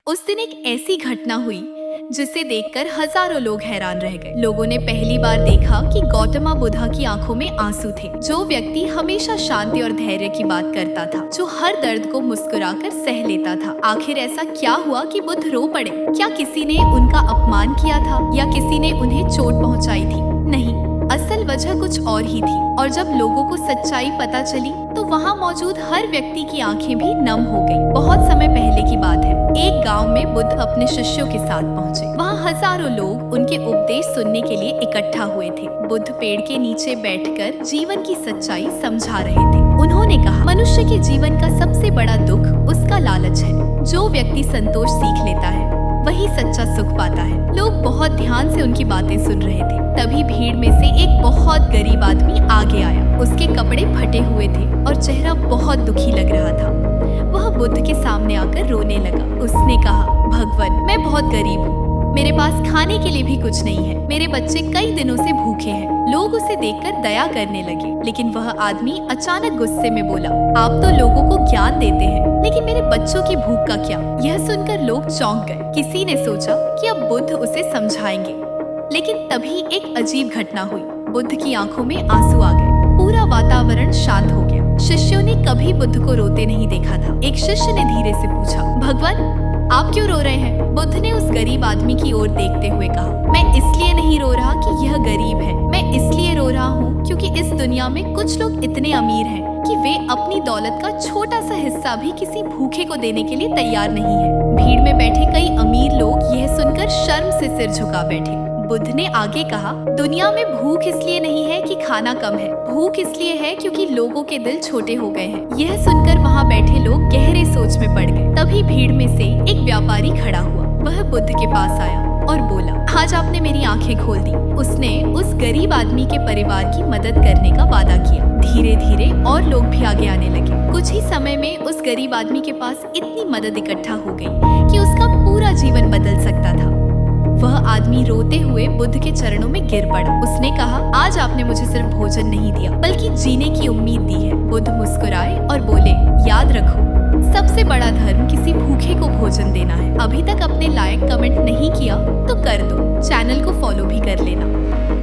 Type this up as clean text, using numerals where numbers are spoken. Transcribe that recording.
उस दिन एक ऐसी घटना हुई जिसे देखकर हजारों लोग हैरान रह गए। लोगों ने पहली बार देखा कि गौतम बुद्धा की आंखों में आंसू थे। जो व्यक्ति हमेशा शांति और धैर्य की बात करता था, जो हर दर्द को मुस्कुराकर सह लेता था। आखिर ऐसा क्या हुआ कि बुद्ध रो पड़े? क्या किसी ने उनका अपमान किया था या किसी ने उन्हें चोट पहुंचाई थी? नहीं, असल वजह कुछ और ही थी। और जब लोगों को सच्चाई पता चली तो वहाँ मौजूद हर व्यक्ति की आंखें भी नम हो गईं। बहुत समय पहले की बात है। एक गांव में बुद्ध अपने शिष्यों के साथ पहुंचे। वहाँ हजारों लोग उनके उपदेश सुनने के लिए इकट्ठा हुए थे। बुद्ध पेड़ के नीचे बैठकर जीवन की सच्चाई समझा रहे थे। उन्होंने कहा, मनुष्य के जीवन का सबसे बड़ा दुख उसका लालच है। जो व्यक्ति संतोष सीख लेता है वही सच्चा सुख पाता है। लोग बहुत ध्यान से उनकी बातें सुन रहे थे। तभी भीड़ में से एक बहुत गरीब आदमी आगे आया। उसके कपड़े फटे हुए थे और चेहरा बहुत दुखी लग रहा था। वह बुद्ध के सामने आकर रोने लगा। उसने कहा, भगवान, मैं बहुत गरीब हूँ। मेरे पास खाने के लिए भी कुछ नहीं है। मेरे बच्चे कई दिनों से भूखे हैं। लोग उसे देखकर दया करने लगे, लेकिन वह आदमी अचानक गुस्से में बोला, आप तो लोगों को ज्ञान देते हैं, लेकिन मेरे बच्चों की भूख का क्या? यह सुनकर लोग चौंक गए। किसी ने सोचा कि अब बुद्ध उसे समझाएंगे, लेकिन तभी एक अजीब घटना हुई। बुद्ध की आंखों में आंसू आ गए। पूरा वातावरण शांत हो गया। शिष्यों ने कभी बुद्ध को रोते नहीं देखा था। एक शिष्य ने धीरे से पूछा, भगवान, आप क्यों रो रहे हैं? बुद्ध ने उस गरीब आदमी की ओर देखते हुए कहा, मैं इसलिए नहीं रो रहा कि यह गरीब है। मैं इसलिए रो रहा हूँ क्योंकि इस दुनिया में कुछ लोग इतने अमीर हैं कि वे अपनी दौलत का छोटा सा हिस्सा भी किसी भूखे को देने के लिए तैयार नहीं है। भीड़ में बैठे कई अमीर लोग यह सुनकर शर्म से सिर झुका बैठे। बुद्ध ने आगे कहा, दुनिया में भूख इसलिए नहीं है कि खाना कम है। भूख इसलिए है क्योंकि लोगों के दिल छोटे हो गए हैं। यह सुनकर वहाँ बैठे लोग गहरे सोच में पड़ गए। तभी भीड़ में से एक व्यापारी खड़ा हुआ। वह बुद्ध के पास आया और बोला, आज आपने मेरी आंखें खोल दी। उसने उस गरीब आदमी के परिवार की मदद करने का वादा किया। धीरे धीरे और लोग भी आगे आने लगे। कुछ ही समय में उस गरीब आदमी के पास इतनी मदद इकट्ठा हो गई कि उसका पूरा जीवन बदल सकता था। वह आदमी रोते हुए बुद्ध के चरणों में गिर पड़ा। उसने कहा, आज आपने मुझे सिर्फ भोजन नहीं दिया, बल्कि जीने की उम्मीद दी है। बुद्ध मुस्कुराए और बोले, याद रखो, सबसे बड़ा धर्म किसी भूखे को भोजन देना है। अभी तक अपने लायक कमेंट नहीं किया तो कर दो। चैनल को फॉलो भी कर लेना।